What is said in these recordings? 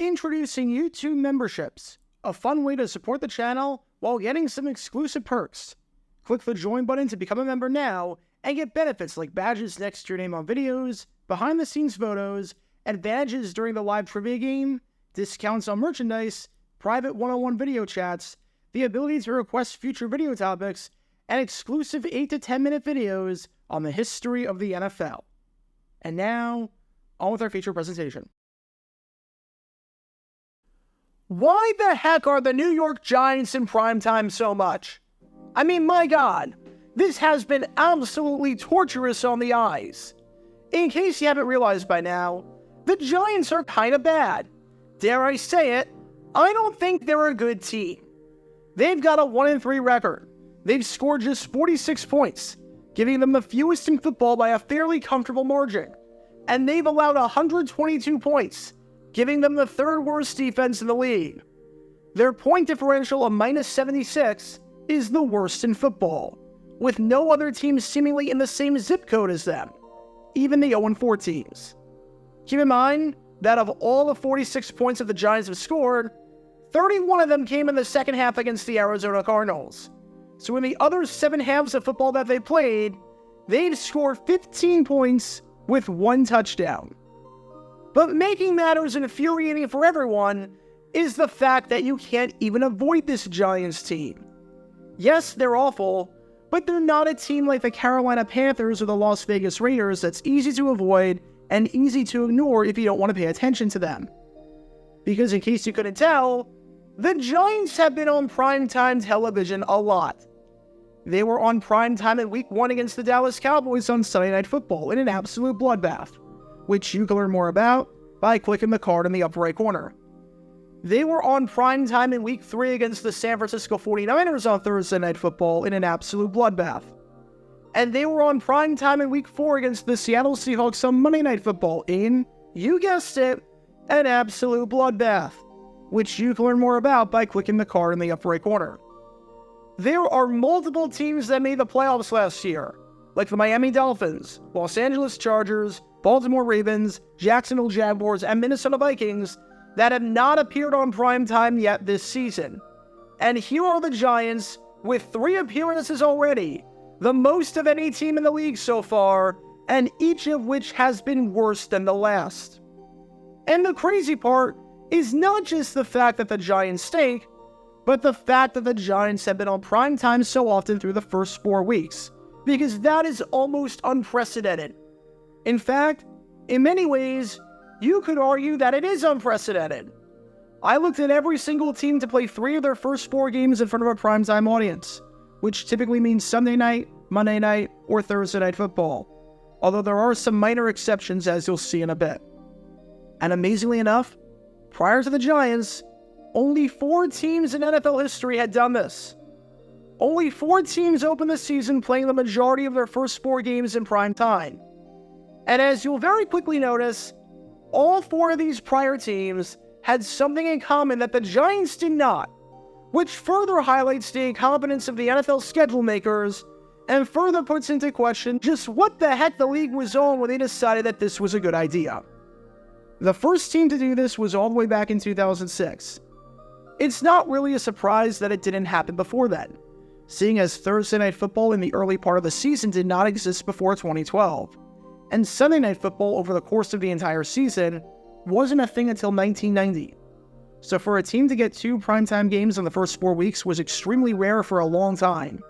Introducing YouTube memberships, a fun way to support the channel while getting some exclusive perks. Click the join button to become a member now and get benefits like badges next to your name on videos, behind-the-scenes photos, advantages during the live trivia game, discounts on merchandise, private one-on-one video chats, the ability to request future video topics, and exclusive 8 to 10 minute videos on the history of the NFL. And now, on with our feature presentation. Why the heck are the New York Giants in primetime so much? I mean, my God, this has been absolutely torturous on the eyes. In case you haven't realized by now, the Giants are kind of bad. Dare I say it, I don't think they're a good team. They've got a 1-3 record. They've scored just 46 points, giving them the fewest in football by a fairly comfortable margin. And they've allowed 122 points, giving them the third worst defense in the league. Their point differential of -76 is the worst in football, with no other team seemingly in the same zip code as them, even the 0-4 teams. Keep in mind that of all the 46 points that the Giants have scored, 31 of them came in the second half against the Arizona Cardinals. So in the other 7 halves of football that they played, they've scored 15 points with 1 touchdown. But making matters infuriating for everyone is the fact that you can't even avoid this Giants team. Yes, they're awful, but they're not a team like the Carolina Panthers or the Las Vegas Raiders that's easy to avoid and easy to ignore if you don't want to pay attention to them. Because in case you couldn't tell, the Giants have been on primetime television a lot. They were on primetime in Week 1 against the Dallas Cowboys on Sunday Night Football in an absolute bloodbath, which you can learn more about by clicking the card in the upper right corner. They were on primetime in Week 3 against the San Francisco 49ers on Thursday Night Football in an absolute bloodbath. And they were on primetime in Week 4 against the Seattle Seahawks on Monday Night Football in, you guessed it, an absolute bloodbath, which you can learn more about by clicking the card in the upper right corner. There are multiple teams that made the playoffs last year, like the Miami Dolphins, Los Angeles Chargers, Baltimore Ravens, Jacksonville Jaguars, and Minnesota Vikings that have not appeared on primetime yet this season. And here are the Giants with 3 appearances already, the most of any team in the league so far, and each of which has been worse than the last. And the crazy part is not just the fact that the Giants stink, but the fact that the Giants have been on primetime so often through the first 4 weeks, because that is almost unprecedented. In fact, in many ways, you could argue that it is unprecedented. I looked at every single team to play 3 of their first 4 games in front of a primetime audience, which typically means Sunday night, Monday night, or Thursday Night Football, although there are some minor exceptions as you'll see in a bit. And amazingly enough, prior to the Giants, only 4 teams in NFL history had done this. Only 4 teams opened the season playing the majority of their first 4 games in prime time. And as you'll very quickly notice, all 4 of these prior teams had something in common that the Giants did not, which further highlights the incompetence of the NFL schedule makers and further puts into question just what the heck the league was on when they decided that this was a good idea. The first team to do this was all the way back in 2006. It's not really a surprise that it didn't happen before then, seeing as Thursday Night Football in the early part of the season did not exist before 2012, and Sunday Night Football over the course of the entire season wasn't a thing until 1990. So for a team to get 2 primetime games in the first 4 weeks was extremely rare for a long time,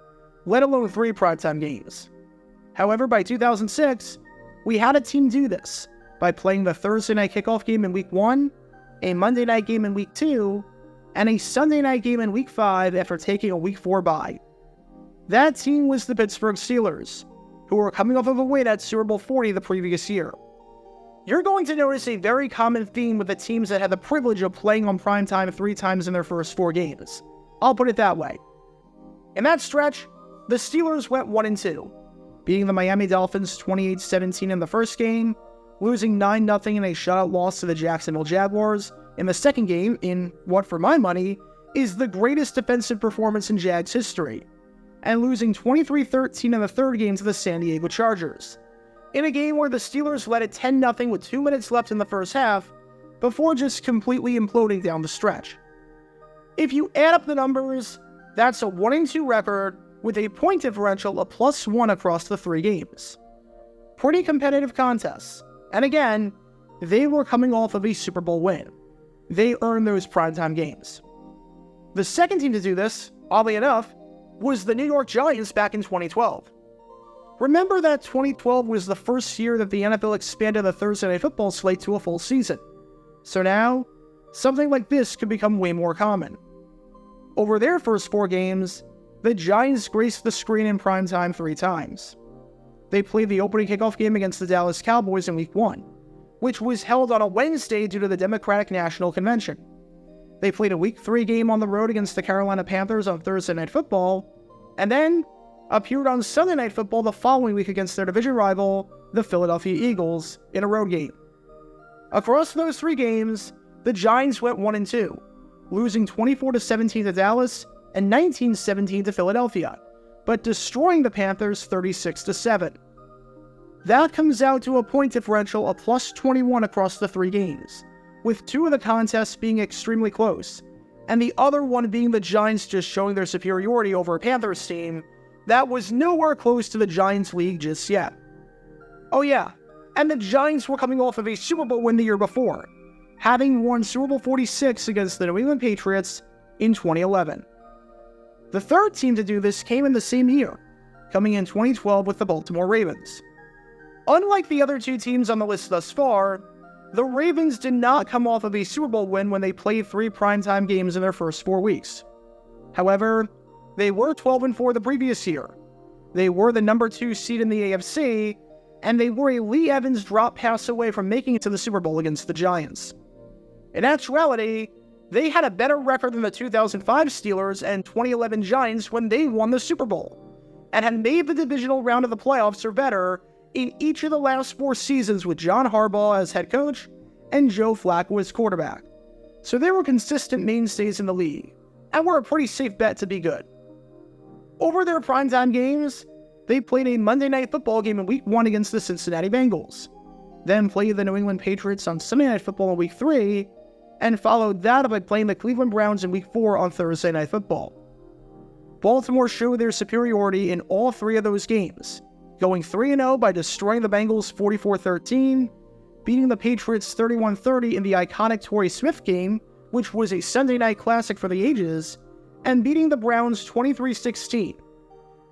let alone 3 primetime games. However, by 2006, we had a team do this by playing the Thursday night kickoff game in Week 1, a Monday night game in Week 2, and a Sunday night game in Week 5 after taking a Week 4 bye. That team was the Pittsburgh Steelers, who were coming off of a win at Super Bowl 40 the previous year. You're going to notice a very common theme with the teams that had the privilege of playing on primetime 3 times in their first 4 games. I'll put it that way. In that stretch, the Steelers went 1-2, beating the Miami Dolphins 28-17 in the first game, losing 9-0 in a shutout loss to the Jacksonville Jaguars in the second game in what, for my money, is the greatest defensive performance in Jags history, and losing 23-13 in the third game to the San Diego Chargers, in a game where the Steelers led at 10-0 with 2 minutes left in the first half, before just completely imploding down the stretch. If you add up the numbers, that's a 1-2 record with a point differential of +1 across the 3 games. Pretty competitive contests, and again, they were coming off of a Super Bowl win. They earned those primetime games. The second team to do this, oddly enough, was the New York Giants back in 2012. Remember that 2012 was the first year that the NFL expanded the Thursday Night Football slate to a full season. So now, something like this could become way more common. Over their first 4 games, the Giants graced the screen in primetime 3 times. They played the opening kickoff game against the Dallas Cowboys in Week 1, which was held on a Wednesday due to the Democratic National Convention. They played a Week 3 game on the road against the Carolina Panthers on Thursday Night Football, and then appeared on Sunday Night Football the following week against their division rival, the Philadelphia Eagles, in a road game. Across those 3 games, the Giants went 1-2, losing 24-17 to Dallas and 19-17 to Philadelphia, but destroying the Panthers 36-7. That comes out to a point differential of +21 across the 3 games, with 2 of the contests being extremely close, and the other one being the Giants just showing their superiority over a Panthers team that was nowhere close to the Giants league just yet. Oh yeah, and the Giants were coming off of a Super Bowl win the year before, having won Super Bowl 46 against the New England Patriots in 2011. The third team to do this came in the same year, coming in 2012 with the Baltimore Ravens. Unlike the other 2 teams on the list thus far, the Ravens did not come off of a Super Bowl win when they played 3 primetime games in their first 4 weeks. However, they were 12-4 the previous year. They were the number 2 seed in the AFC, and they were a Lee Evans drop pass away from making it to the Super Bowl against the Giants. In actuality, they had a better record than the 2005 Steelers and 2011 Giants when they won the Super Bowl, and had made the divisional round of the playoffs or better in each of the last 4 seasons with John Harbaugh as head coach and Joe Flacco as quarterback. So they were consistent mainstays in the league, and were a pretty safe bet to be good. Over their primetime games, they played a Monday Night Football game in Week 1 against the Cincinnati Bengals, then played the New England Patriots on Sunday Night Football in Week 3, and followed that up by playing the Cleveland Browns in Week 4 on Thursday Night Football. Baltimore showed their superiority in all 3 of those games, going 3-0 by destroying the Bengals 44-13, beating the Patriots 31-30 in the iconic Torrey Smith game, which was a Sunday night classic for the ages, and beating the Browns 23-16.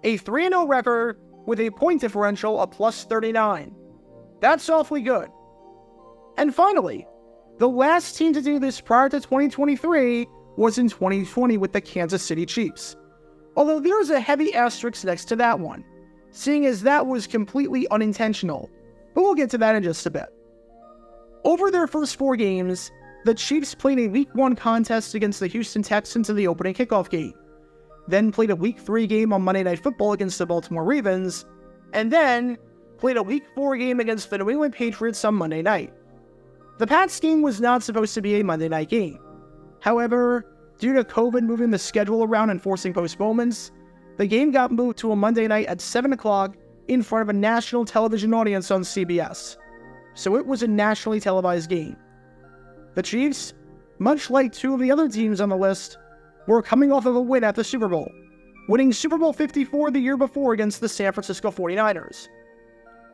A 3-0 record with a point differential of +39. That's awfully good. And finally, the last team to do this prior to 2023 was in 2020 with the Kansas City Chiefs. Although there's a heavy asterisk next to that one, seeing as that was completely unintentional, but we'll get to that in just a bit. Over their first 4 games, the Chiefs played a Week 1 contest against the Houston Texans in the opening kickoff game, then played a Week 3 game on Monday Night Football against the Baltimore Ravens, and then played a Week 4 game against the New England Patriots on Monday night. The Pats game was not supposed to be a Monday night game. However, due to COVID moving the schedule around and forcing postponements, the game got moved to a Monday night at 7 o'clock in front of a national television audience on CBS. So it was a nationally televised game. The Chiefs, much like 2 of the other teams on the list, were coming off of a win at the Super Bowl, winning Super Bowl 54 the year before against the San Francisco 49ers.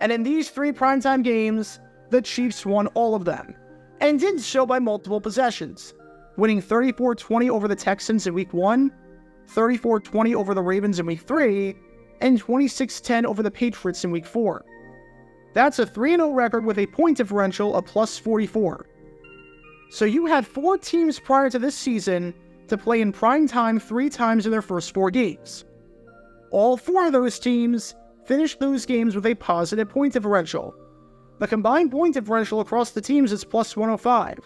And in these 3 primetime games, the Chiefs won all of them, and did so by multiple possessions, winning 34-20 over the Texans in Week 1, 34-20 over the Ravens in Week 3, and 26-10 over the Patriots in Week 4. That's a 3-0 record with a point differential of +44. So you had 4 teams prior to this season to play in prime time 3 times in their first 4 games. All 4 of those teams finished those games with a positive point differential. The combined point differential across the teams is +105.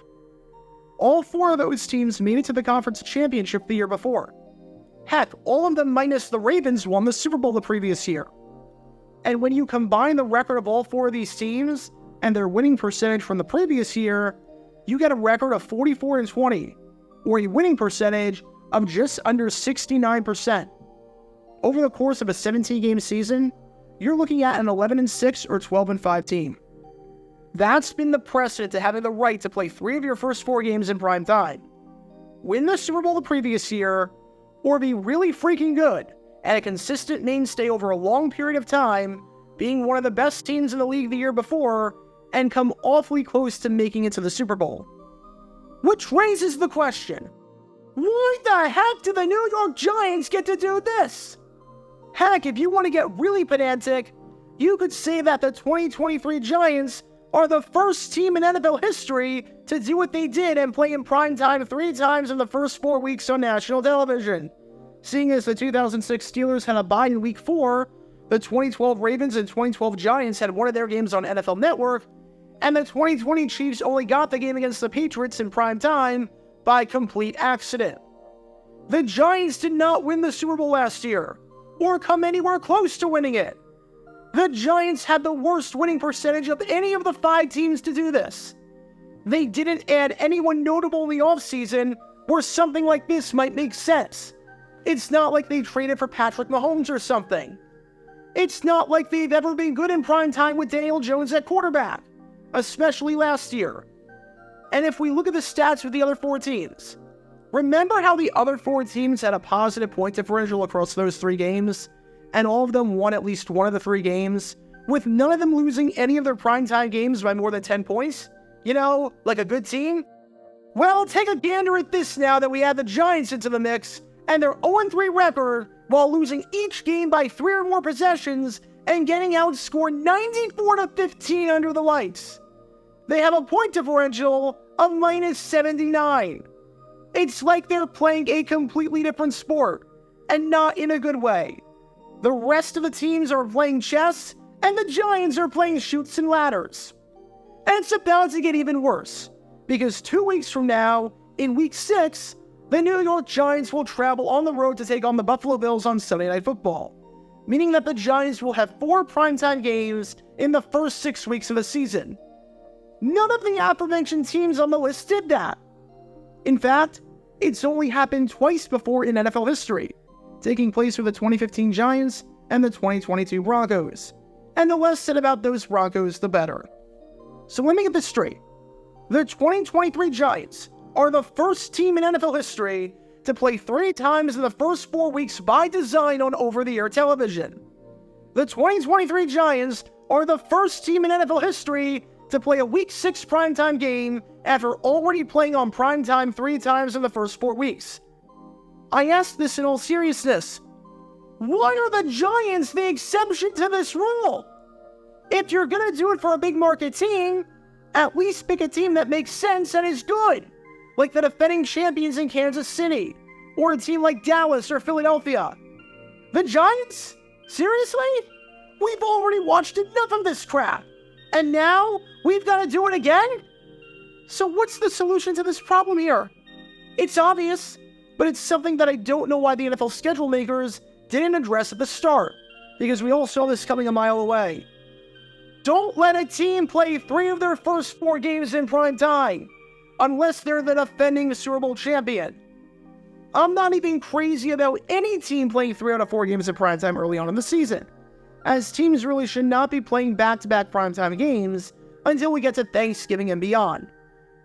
All 4 of those teams made it to the conference championship the year before. Heck, all of them minus the Ravens won the Super Bowl the previous year. And when you combine the record of all 4 of these teams and their winning percentage from the previous year, you get a record of 44-20, or a winning percentage of just under 69%. Over the course of a 17-game season, you're looking at an 11-6 or 12-5 team. That's been the precedent to having the right to play 3 of your first 4 games in prime time. Win the Super Bowl the previous year, or be really freaking good and a consistent mainstay over a long period of time, being one of the best teams in the league the year before, and come awfully close to making it to the Super Bowl. Which raises the question, why the heck did the New York Giants get to do this? Heck, if you want to get really pedantic, you could say that the 2023 Giants are the first team in NFL history to do what they did and play in primetime 3 times in the first 4 weeks on national television. Seeing as the 2006 Steelers had a bye in Week 4, the 2012 Ravens and 2012 Giants had one of their games on NFL Network, and the 2020 Chiefs only got the game against the Patriots in prime time by complete accident. The Giants did not win the Super Bowl last year, or come anywhere close to winning it. The Giants had the worst winning percentage of any of the 5 teams to do this. They didn't add anyone notable in the offseason where something like this might make sense. It's not like they traded for Patrick Mahomes or something. It's not like they've ever been good in prime time with Daniel Jones at quarterback, especially last year. And if we look at the stats of the other 4 teams, remember how the other 4 teams had a positive point differential across those 3 games, and all of them won at least one of the 3 games, with none of them losing any of their primetime games by more than 10 points? You know, like a good team? Well, take a gander at this now that we add the Giants into the mix, and their 0-3 record, while losing each game by 3 or more possessions, and getting outscored 94-15 under the lights. They have a point differential of -79. It's like they're playing a completely different sport, and not in a good way. The rest of the teams are playing chess, and the Giants are playing chutes and ladders. And it's about to get even worse, because 2 weeks from now, in Week 6, the New York Giants will travel on the road to take on the Buffalo Bills on Sunday Night Football, meaning that the Giants will have 4 primetime games in the first 6 weeks of the season. None of the aforementioned teams on the list did that. In fact, it's only happened twice before in NFL history, taking place with the 2015 Giants and the 2022 Broncos. And the less said about those Broncos, the better. So let me get this straight. The 2023 Giants are the first team in NFL history to play 3 times in the first 4 weeks by design on over-the-air television. The 2023 Giants are the first team in NFL history to play a Week 6 primetime game after already playing on primetime 3 times in the first 4 weeks. I ask this in all seriousness. Why are the Giants the exception to this rule? If you're going to do it for a big market team, at least pick a team that makes sense and is good, like the defending champions in Kansas City, or a team like Dallas or Philadelphia. The Giants? Seriously? We've already watched enough of this crap, and now we've got to do it again? So what's the solution to this problem here? It's obvious, but it's something that I don't know why the NFL schedule makers didn't address at the start, because we all saw this coming a mile away. Don't let a team play 3 of their first 4 games in prime time, unless they're the defending Super Bowl champion. I'm not even crazy about any team playing 3 out of 4 games in prime time early on in the season, as teams really should not be playing back-to-back primetime games until we get to Thanksgiving and beyond.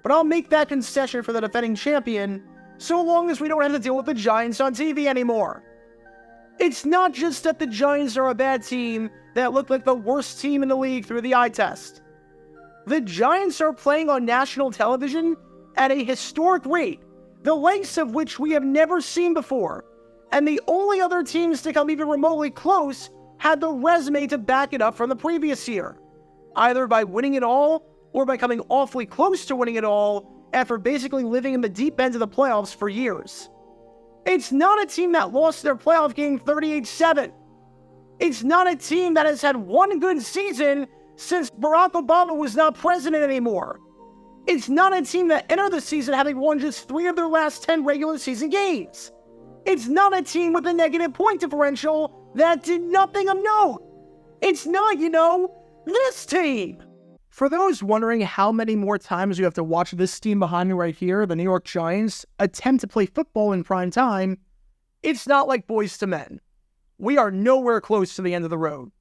But I'll make that concession for the defending champion, so long as we don't have to deal with the Giants on TV anymore. It's not just that the Giants are a bad team that look like the worst team in the league through the eye test. The Giants are playing on national television at a historic rate, the likes of which we have never seen before, and the only other teams to come even remotely close had the resume to back it up from the previous year, either by winning it all or by coming awfully close to winning it all after basically living in the deep end of the playoffs for years. It's not a team that lost their playoff game 38-7. It's not a team that has had one good season since Barack Obama was not president anymore. It's not a team that entered the season having won just 3 of their last 10 regular season games. It's not a team with a negative point differential that did nothing of note. It's not, this team. For those wondering how many more times you have to watch this team behind me right here, the New York Giants, attempt to play football in prime time, it's not like Boys to Men. We are nowhere close to the end of the road.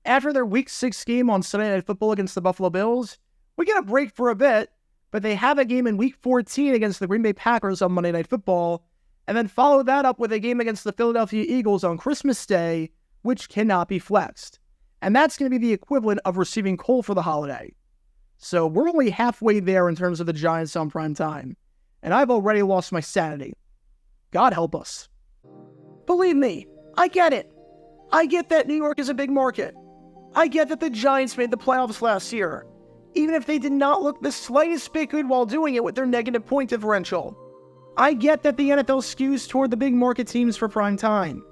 After their Week 6 game on Sunday Night Football against the Buffalo Bills, We get a break for a bit, but they have a game in Week 14 against the Green Bay Packers on Monday Night Football, and then follow that up with a game against the Philadelphia Eagles on Christmas Day, which cannot be flexed. And that's going to be the equivalent of receiving Cole for the holiday. So we're only halfway there in terms of the Giants on prime time, and I've already lost my sanity. God help us. Believe me, I get it. I get that New York is a big market. I get that the Giants made the playoffs last year, even if they did not look the slightest bit good while doing it with their negative point differential. I get that the NFL skews toward the big market teams for prime time,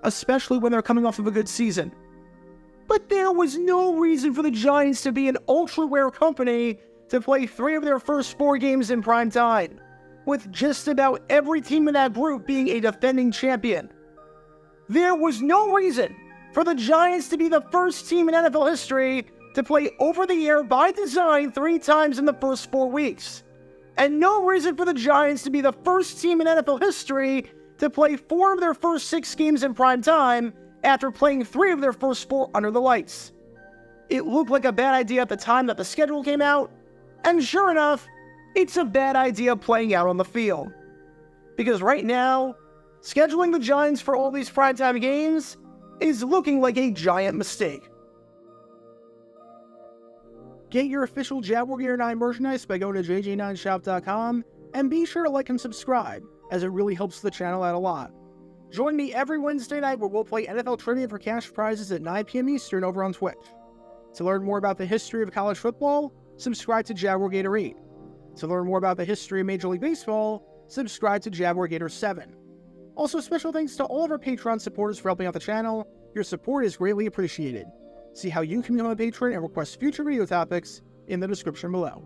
especially when they're coming off of a good season. But there was no reason for the Giants to be an ultra-rare company to play 3 of their first 4 games in prime time, with just about every team in that group being a defending champion. There was no reason for the Giants to be the first team in NFL history to play over-the-air by design 3 times in the first 4 weeks. And no reason for the Giants to be the first team in NFL history to play 4 of their first 6 games in prime time after playing 3 of their first 4 under the lights. It looked like a bad idea at the time that the schedule came out, and sure enough, it's a bad idea playing out on the field. Because right now, scheduling the Giants for all these primetime games is looking like a giant mistake. Get your official Jaguar Gear 9 merchandise by going to jj9shop.com, and be sure to like and subscribe, as it really helps the channel out a lot. Join me every Wednesday night where we'll play NFL Trivia for cash prizes at 9 p.m. Eastern over on Twitch. To learn more about the history of college football, subscribe to Jaguar Gator 8. To learn more about the history of Major League Baseball, subscribe to Jaguar Gator 7. Also, special thanks to all of our Patreon supporters for helping out the channel. Your support is greatly appreciated. See how you can become a patron and request future video topics in the description below.